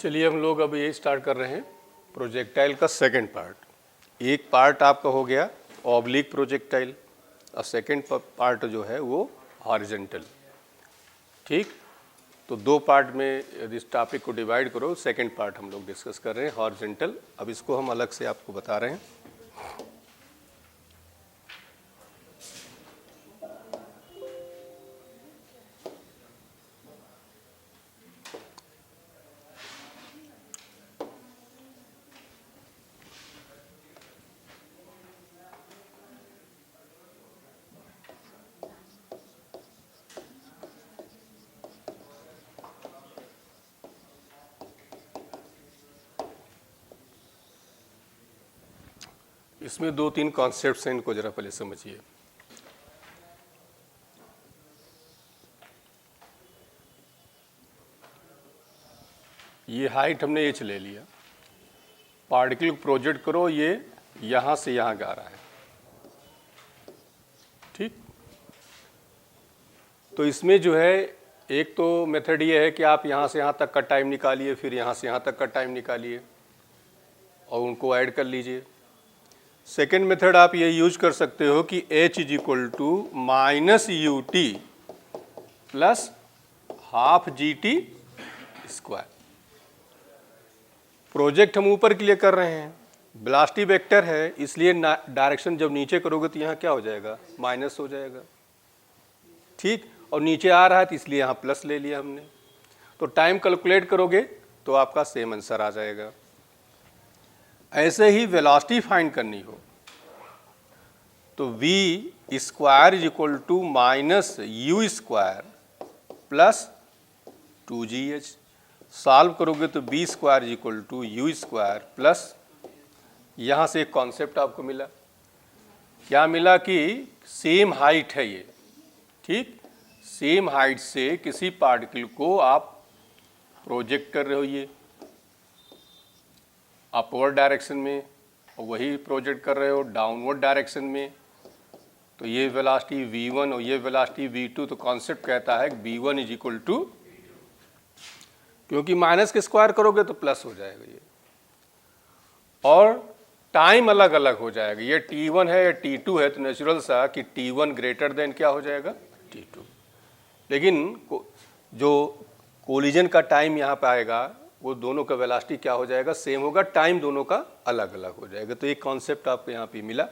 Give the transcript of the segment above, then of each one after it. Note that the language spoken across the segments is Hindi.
चलिए हम लोग अब ये स्टार्ट कर रहे हैं प्रोजेक्टाइल का सेकंड पार्ट। एक पार्ट आपका हो गया ऑब्लिक प्रोजेक्टाइल और सेकंड पार्ट जो है वो हॉरिजॉन्टल। ठीक, तो दो पार्ट में यदि इस टॉपिक को डिवाइड करो, सेकंड पार्ट हम लोग डिस्कस कर रहे हैं हॉरिजॉन्टल। अब इसको हम अलग से आपको बता रहे हैं। इसमें दो तीन कॉन्सेप्ट्स हैं, इनको जरा पहले समझिए। ये हाइट हमने एच ले लिया, पार्टिकल को प्रोजेक्ट करो, ये यहां से यहां जा रहा है। ठीक, तो इसमें जो है एक तो मेथड ये है कि आप यहां से यहां तक का टाइम निकालिए, फिर यहां से यहां तक का टाइम निकालिए और उनको ऐड कर लीजिए। सेकेंड मेथड आप ये यूज कर सकते हो कि h is equal to minus U T plus half ji T square. Project हम ऊपर के लिए कर रहे हैं, वेलोसिटी वेक्टर है, इसलिए डायरेक्शन जब नीचे करोगे तो यहाँ क्या हो जाएगा, माइनस हो जाएगा। ठीक, और नीचे आ रहा है तो इसलिए यहाँ प्लस ले लिया हमने। तो टाइम कैलकुलेट करोगे तो आपका सेम आंसर आ जाएगा। ऐसे ही वेलोसिटी फाइंड करनी हो तो v square is equal to minus U square plus 2gh। Solve करोगे तो b square is equal to U square plus, यहाँ से एक कॉन्सेप्ट आपको मिला, क्या मिला कि सेम हाइट है ये। ठीक, सेम हाइट से किसी पार्टिकल को आप प्रोजेक्ट कर रहे हो ये अपवर्ड डायरेक्शन में, और वही प्रोजेक्ट कर रहे हो डाउनवर्ड डायरेक्शन में, तो ये वेलोसिटी v1 और ये वेलोसिटी v2। तो कॉन्सेप्ट कहता है v1 इज इक्वल टू, क्योंकि माइनस के स्क्वायर करोगे तो प्लस हो जाएगा ये, और टाइम अलग अलग हो जाएगा। ये t1 है या t2 है, तो नेचुरल सा कि t1 ग्रेटर देन क्या हो जाएगा, t2। लेकिन जो कोलिजन का टाइम यहाँ पे आएगा वो दोनों का वेलोसिटी क्या हो जाएगा, सेम होगा, टाइम दोनों का अलग अलग हो जाएगा। तो एक कॉन्सेप्ट आपको यहाँ पे मिला।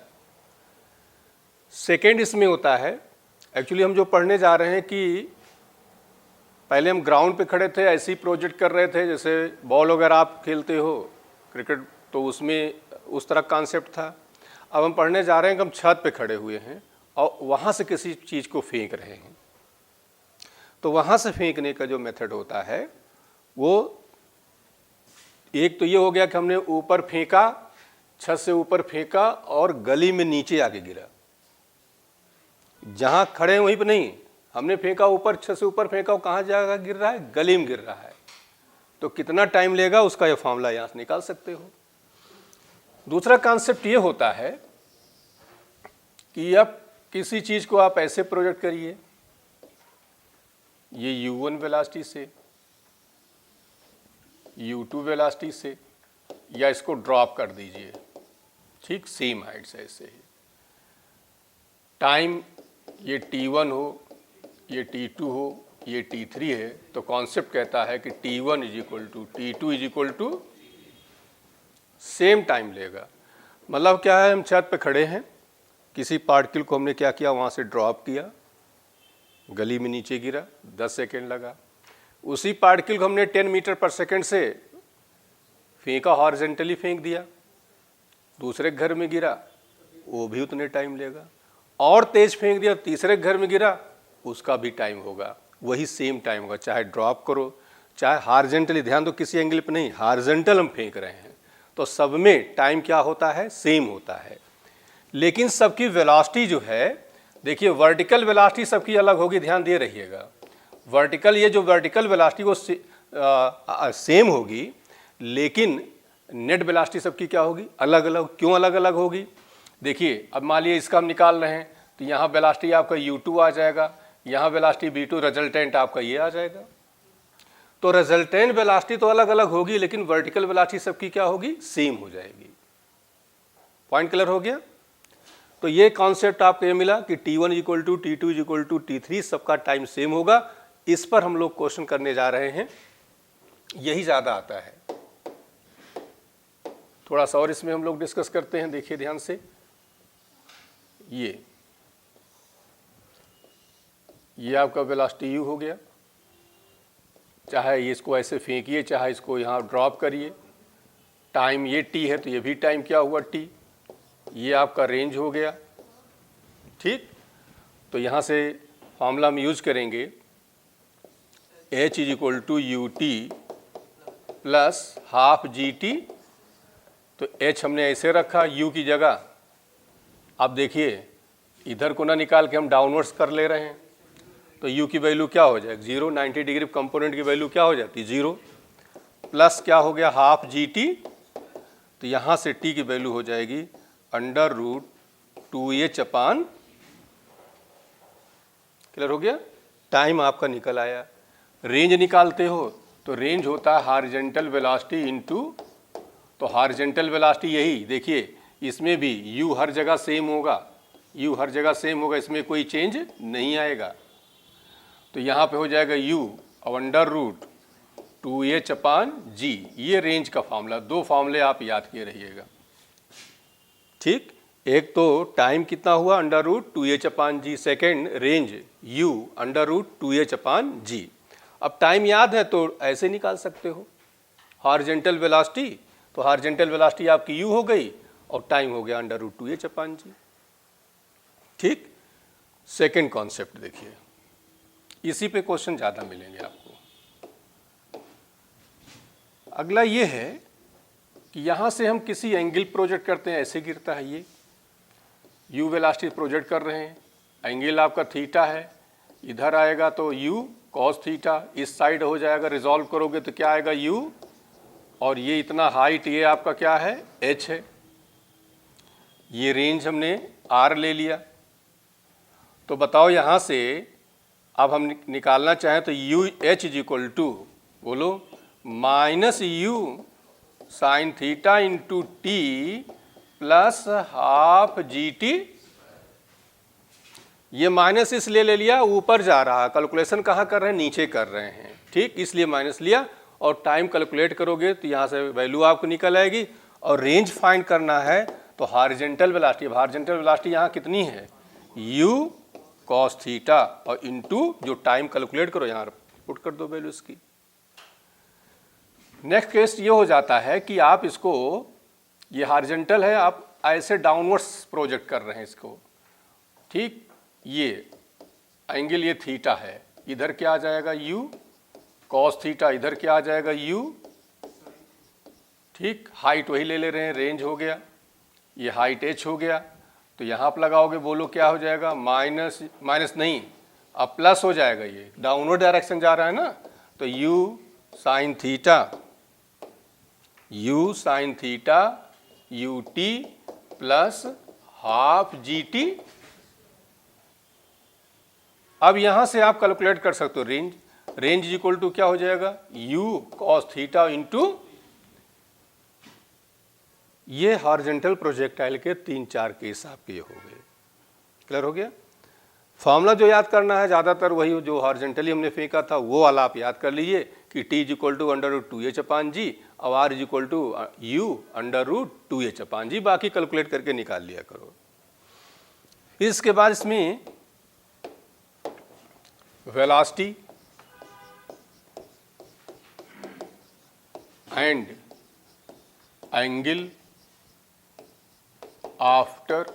सेकेंड इसमें होता है, एक्चुअली हम जो पढ़ने जा रहे हैं कि पहले हम ग्राउंड पे खड़े थे, ऐसे ही प्रोजेक्ट कर रहे थे, जैसे बॉल वगैरह आप खेलते हो क्रिकेट, तो उसमें उस तरह कॉन्सेप्ट था। अब हम पढ़ने जा रहे हैं कि हम छत पे खड़े हुए हैं और वहाँ से किसी चीज़ को फेंक रहे हैं। तो वहाँ से फेंकने का जो मेथड होता है वो एक तो ये हो गया कि हमने ऊपर फेंका, छत से ऊपर फेंका और गली में नीचे आके गिरा। जहाँ खड़े हैं वहीं पर नहीं, हमने फेंका ऊपर, छत से ऊपर फेंका, कहाँ जाकर गिर रहा है, गली में गिर रहा है। तो कितना टाइम लेगा उसका ये फॉर्मूला यहाँ से निकाल सकते हो। दूसरा कॉन्सेप्ट ये होता है कि अब किसी चीज़ को आप ऐसे प्रोजेक्ट करिए, ये u1 वेलोसिटी से, u2 वेलोसिटी से, या इसको ड्रॉप कर दीजिए। ठीक, सेम हाइट से ऐसे ही। टाइम ये t1 हो, ये t2 हो, ये t3 है, तो कॉन्सेप्ट कहता है कि t1 is equal to t2 is equal to same time लेगा। मतलब क्या है, हम छत पे खड़े हैं, किसी पार्टिकल को हमने क्या किया, वहाँ से ड्रॉप किया, गली में नीचे गिरा, 10 सेकेंड लगा। उसी पार्टिकल को हमने 10 मीटर पर सेकेंड से फेंका, हॉरिजॉन्टली फेंक दिया, दूसरे घर में गिरा, वो भी उतने टाइम लेगा। और तेज फेंक दिया, तीसरे घर में गिरा, उसका भी टाइम होगा, वही सेम टाइम होगा, चाहे ड्रॉप करो चाहे हॉरिजॉन्टली। ध्यान दो, किसी एंगल पे नहीं, हॉरिजॉन्टल हम फेंक रहे हैं, तो सब में टाइम क्या होता है, सेम होता है। लेकिन सबकी वेलोसिटी जो है, देखिए वर्टिकल वेलोसिटी सबकी अलग होगी, ध्यान दे रहिएगा। वर्टिकल, ये जो वर्टिकल वेलोसिटी वो सेम होगी, लेकिन नेट वेलोसिटी सबकी क्या होगी, अलग अलग। क्यों अलग अलग होगी, देखिए अब मान लीजिए इसका हम निकाल रहे हैं, तो यहाँ वेलोसिटी आपका u2 आ जाएगा, यहाँ वेलोसिटी v2 रिजल्टेंट आपका ये आ जाएगा। तो रिजल्टेंट वेलोसिटी तो अलग अलग होगी, लेकिन वर्टिकल वेलोसिटी सबकी क्या होगी, सेम हो जाएगी। पॉइंट क्लियर हो गया। तो ये कॉन्सेप्ट आपको ये मिला कि T1 equal to T2 equal to T3, सबका टाइम सेम होगा। इस पर हम लोग क्वेश्चन करने जा रहे हैं, यही ज़्यादा आता है। थोड़ा सा और इसमें हम लोग डिस्कस करते हैं, देखिए ध्यान से। ये आपका वेलोसिटी u हो गया, चाहे ये इसको ऐसे फेंकिए, चाहे इसको यहाँ ड्रॉप करिए। टाइम ये t है तो ये भी टाइम क्या हुआ t। ये आपका रेंज हो गया, ठीक। तो यहाँ से फॉर्मूला हम यूज करेंगे h is equal to U T plus half ji T. तो h हमने ऐसे रखा u की जगह। अब देखिए इधर को ना निकाल के हम डाउनवर्ड्स कर ले रहे हैं, तो u की वैल्यू क्या हो जाएगी, 0। 90 डिग्री कंपोनेंट की वैल्यू क्या हो जाती है, 0। प्लस क्या हो गया, हाफ जी टी। तो यहाँ से t की वैल्यू हो जाएगी अंडर रूट 2h अपान, क्लियर हो गया। टाइम आपका निकल आया। रेंज निकालते हो तो रेंज होता है हॉरिजॉन्टल वेलोसिटी इनटू, तो हॉरिजॉन्टल वेलोसिटी यही देखिए, इसमें भी u हर जगह सेम होगा, u हर जगह सेम होगा, इसमें कोई चेंज नहीं आएगा। तो यहाँ पे हो जाएगा u और अंडर रूट 2h अपान g। ये रेंज का फॉर्मूला, दो फॉर्मूले आप याद किए रहिएगा, ठीक। एक तो टाइम कितना हुआ under root 2h upon g, second range u under root 2h upon g. अब टाइम याद है तो ऐसे निकाल सकते हो, हॉरिजॉन्टल वेलोसिटी, तो हॉरिजॉन्टल वेलोसिटी आपकी u हो गई और टाइम हो गया अंडर रूट 2h अपान जी, ठीक। सेकेंड कॉन्सेप्ट देखिए, इसी पे क्वेश्चन ज़्यादा मिलेंगे आपको। अगला ये है कि यहाँ से हम किसी एंगल प्रोजेक्ट करते हैं, ऐसे गिरता है ये, u वेलोसिटी प्रोजेक्ट कर रहे हैं, एंगल आपका थीटा है, इधर आएगा तो u कॉस थीटा, इस साइड हो जाएगा, रिजॉल्व करोगे तो क्या आएगा u, और ये इतना हाइट ये आपका क्या है, h है। ये रेंज हमने r ले लिया। तो बताओ यहाँ से अब हम निकालना चाहें तो u h is equal to, बोलो, minus u sine theta into t plus half जी टी। ये माइनस इसलिए ले लिया, ऊपर जा रहा, कैलकुलेशन कहाँ कर रहे हैं, नीचे कर रहे हैं, ठीक, इसलिए माइनस लिया। और टाइम कैलकुलेट करोगे तो यहाँ से वैल्यू आपको निकल आएगी। और रेंज फाइंड करना है तो हॉरिजॉन्टल वेलोसिटी, हॉरिजॉन्टल वेलोसिटी यहाँ कितनी है, u कॉस थीटा और इनटू जो टाइम कैलकुलेट करो यहाँ पुट कर दो वैल्यू इसकी। नेक्स्ट केस ये हो जाता है कि आप इसको, ये हॉरिजॉन्टल है, आप ऐसे डाउनवर्ड्स प्रोजेक्ट कर रहे हैं इसको, ठीक। ये एंगल ये थीटा है, इधर क्या आ जाएगा u कॉस थीटा, इधर क्या आ जाएगा u, ठीक। हाइट वही ले रहे हैं, रेंज हो गया, ये हाइट h हो गया। तो यहाँ आप लगाओगे, बोलो क्या हो जाएगा, माइनस, माइनस नहीं अब प्लस हो जाएगा, ये डाउनवर्ड डायरेक्शन जा रहा है ना। तो u sine theta, u sine theta u t plus half जी टी। अब यहाँ से आप कैलकुलेट कर सकते हो range, range is equal to क्या हो जाएगा, u कॉस थीटा इंटू, ये हॉरिजॉन्टल प्रोजेक्टाइल के 3-4 केस आपके हो गए, क्लियर हो गया। फॉर्मूला जो याद करना है ज़्यादातर वही जो हॉरिजॉन्टली हमने फेंका था वो वाला आप याद कर लीजिए कि t is equal to under root 2h upon G और r is equal to u under root 2h upon G, बाकी कैलकुलेट करके निकाल लिया करो। इसके बाद इसमें velocity and angle after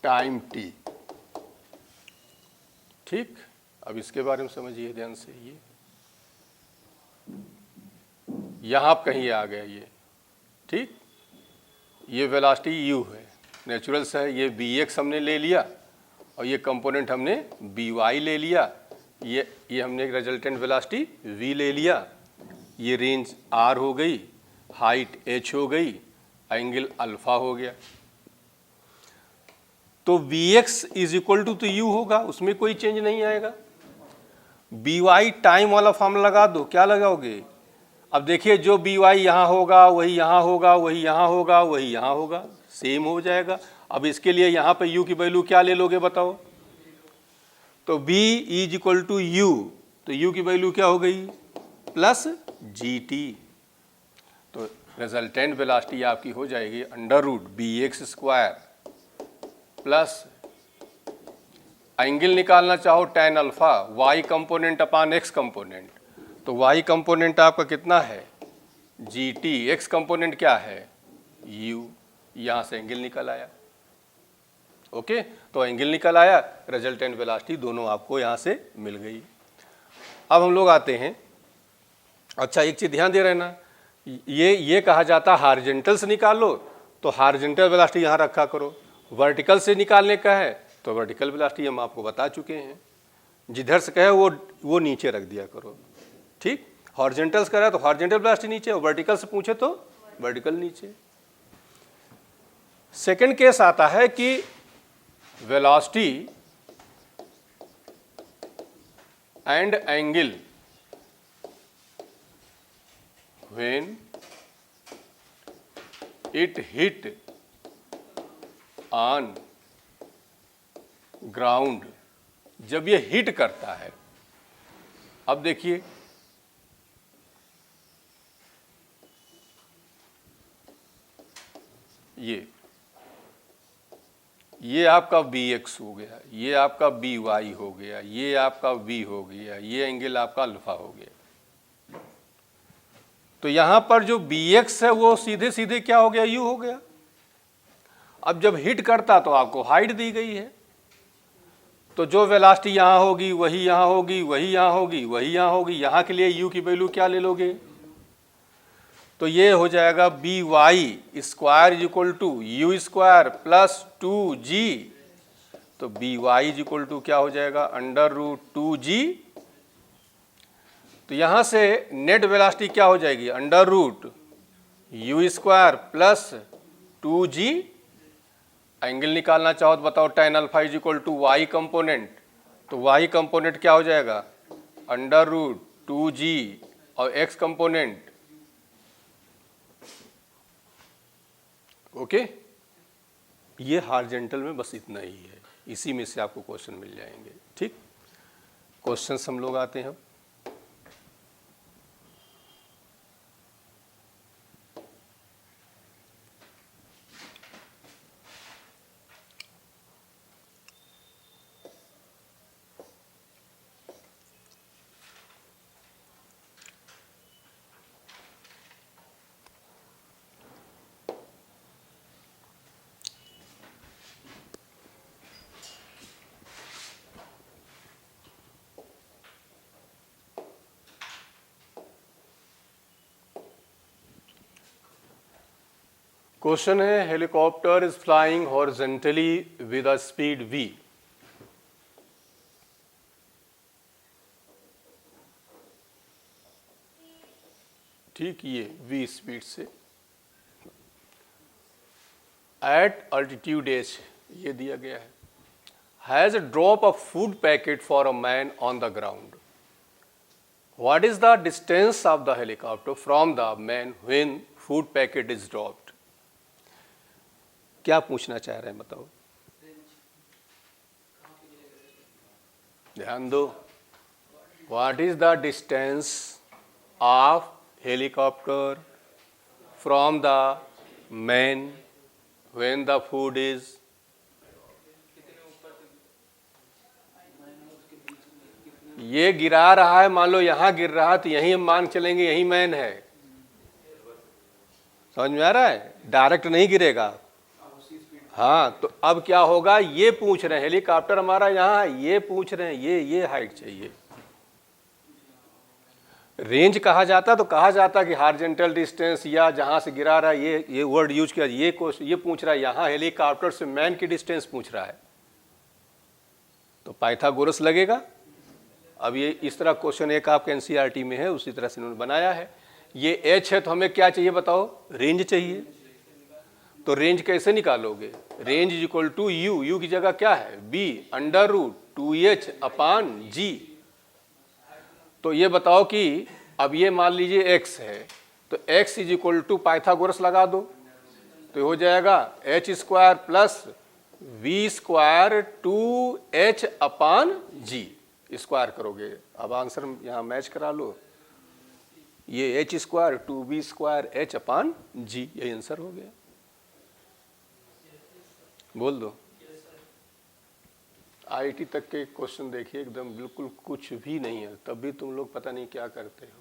time t, ठीक। अब इसके बारे में समझिए ध्यान से, ये यहाँ कहीं आ गया ये, ठीक। ये वेलोसिटी u है, नेचुरल से है, ये bx हमने ले लिया और ये कंपोनेंट हमने by ले लिया, ये हमने रिजल्टेंट वेलोसिटी v ले लिया, ये रेंज r हो गई, हाइट h हो गई, एंगल अल्फा हो गया। तो Vx is equal to u होगा, उसमें कोई चेंज नहीं आएगा। बी वाई टाइम वाला फॉर्मूला लगा दो, क्या लगाओगे? अब देखिए जो बी वाई यहाँ होगा वही यहाँ होगा, वही यहाँ होगा, वही यहाँ होगा, सेम हो जाएगा। अब इसके लिए यहाँ पे u की वैल्यू क्या ले लोगे बताओ? तो b is equal to U, तो u की वैल्यू क्या हो गई? Plus G T. तो रिजल्टेंट वेलोसिटी आपकी हो जाएगी under root B X square plus angle निकालना चाहो tan अल्फा y component upon x component, तो y कंपोनेंट आपका कितना है? जी टी, x कंपोनेंट क्या है? u, यहाँ से एंगल निकल आया। ओके, तो एंगल निकल आया, रिजल्टेंट वेलोसिटी दोनों आपको यहाँ से मिल गई। अब हम लोग आते हैं, अच्छा एक चीज़ ध्यान दे रहना, ये कहा जाता हॉरिजॉन्टल से निकालो, तो हॉरिजॉन्टल वेलोसिटी यहाँ रखा करो। वर्टिकल से निकालने का है तो वर्टिकल वेलोसिटी हम आपको बता चुके हैं, जिधर से कहे वो नीचे रख दिया करो। ठीक, हॉरिजॉन्टल से कह रहा है तो हॉरिजॉन्टल वेलोसिटी नीचे, और वर्टिकल से पूछे तो वर्टिकल नीचे। सेकंड केस आता है कि velocity and angle when it hit on ground, जब ये हिट करता है। अब देखिए ये आपका बी एक्स हो गया, ये आपका बी वाई हो गया, ये आपका वी हो गया, ये एंगल आपका अल्फा हो गया। तो यहां पर जो बी एक्स है वो सीधे सीधे क्या हो गया? यू हो गया। अब जब हिट करता तो आपको हाइट दी गई है, तो जो वेलोसिटी यहाँ होगी वही यहाँ होगी, वही यहाँ होगी, वही यहाँ होगी। यहाँ के लिए u की वैल्यू क्या ले लोगे? तो ये हो जाएगा B Y square is equal to U square plus 2g। तो B Y is equal to क्या हो जाएगा? Under root 2g। तो यहाँ से नेट वेलोसिटी क्या हो जाएगी? Under root U square plus 2g। Angle निकालना चाहो तो बताओ tan अल्फा is equal to Y component, तो वाई कंपोनेंट क्या हो जाएगा? अंडर रूट 2g और x कंपोनेंट। ओके, ये हॉरिजॉन्टल में बस इतना ही है, इसी में से आपको क्वेश्चन मिल जाएंगे। ठीक, क्वेश्चंस हम लोग आते हैं। क्वेश्चन है, helicopter is flying horizontally with a speed v। ठीक, ये v स्पीड से एट अल्टीट्यूड h, ये दिया गया है, has drop a food packet for a man on the ground. What is the distance of the helicopter from the man when food packet is dropped? क्या पूछना चाह रहे हैं बताओ? ध्यान दो, what is the distance of helicopter from the man when the food is, ये गिरा रहा है, मान लो यहां गिर रहा है तो यही हम मान चलेंगे यही मैन है। समझ में आ रहा है? डायरेक्ट नहीं गिरेगा। हाँ, तो अब क्या होगा? ये पूछ रहे हैं हेलीकॉप्टर हमारा यहाँ है, ये पूछ रहे हैं ये हाइट चाहिए। रेंज कहा जाता तो कहा जाता कि हॉरिजॉन्टल डिस्टेंस या जहाँ से गिरा रहा है, ये वर्ड यूज किया। ये पूछ रहा है यहाँ हेलीकॉप्टर से मैन की डिस्टेंस पूछ रहा है, तो पाइथागोरस लगेगा। अब ये इस तरह क्वेश्चन एक आपके एनसीईआरटी में है, उसी तरह से इन्होंने बनाया है। ये एच है तो हमें क्या चाहिए बताओ? रेंज चाहिए। तो रेंज कैसे निकालोगे? Range is equal to U, U की जगह क्या है? B under root 2h upon G. तो ये बताओ कि अब ये मान लीजिए x है, तो x is equal to Pythagoras लगा दो, तो हो जाएगा h square plus v square two h upon g, square करोगे। अब आंसर यहाँ मैच करा लो, ये h square two v square h upon g, यही आंसर हो गया। बोल दो। आईटी तक के क्वेश्चन देखिए, एकदम बिल्कुल कुछ भी नहीं है, तब भी तुम लोग पता नहीं क्या करते हो।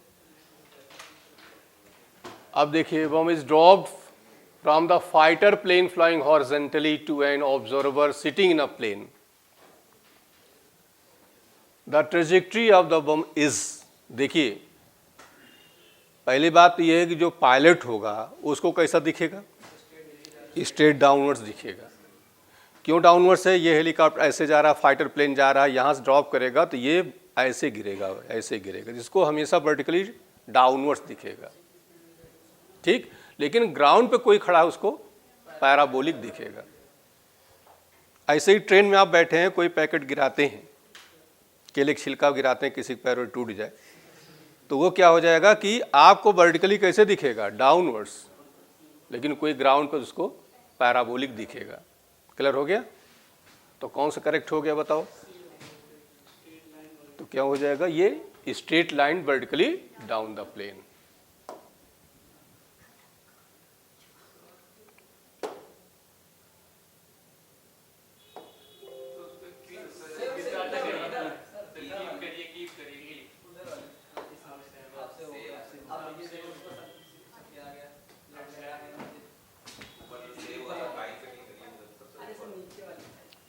अब देखिए, bomb is dropped from the fighter plane flying horizontally to an observer sitting in a plane. The trajectory of the bomb is, देखिए पहली बात यह है कि जो पायलट होगा उसको कैसा दिखेगा, स्ट्रेट डाउनवर्ड्स दिखेगा। क्यों डाउनवर्ड्स है, ये हेलीकॉप्टर ऐसे जा रहा है, फाइटर प्लेन जा रहा है, यहाँ से ड्रॉप करेगा तो ये ऐसे गिरेगा, ऐसे गिरेगा, जिसको हमेशा वर्टिकली डाउनवर्ड्स दिखेगा, ठीक। लेकिन ग्राउंड पे कोई खड़ा है उसको पैराबोलिक दिखेगा। ऐसे ही ट्रेन में आप बैठे हैं, कोई पैकेट गिराते हैं, केले का छिलका गिराते हैं, किसी पैर में टूट जाए, तो वो क्या हो जाएगा कि आपको वर्टिकली कैसे दिखेगा, डाउनवर्ड्स, लेकिन कोई ग्राउंड पर उसको पैराबोलिक दिखेगा। क्लियर हो गया? तो कौन सा करेक्ट हो गया बताओ? तो क्या हो जाएगा, ये straight line vertically down the plane.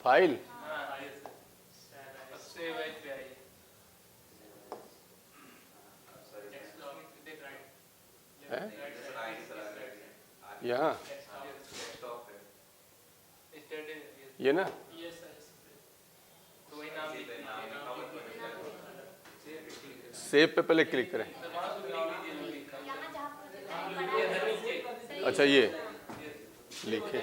File यहाँ ये ना, सेव पे पहले क्लिक करें। अच्छा ये लिखे,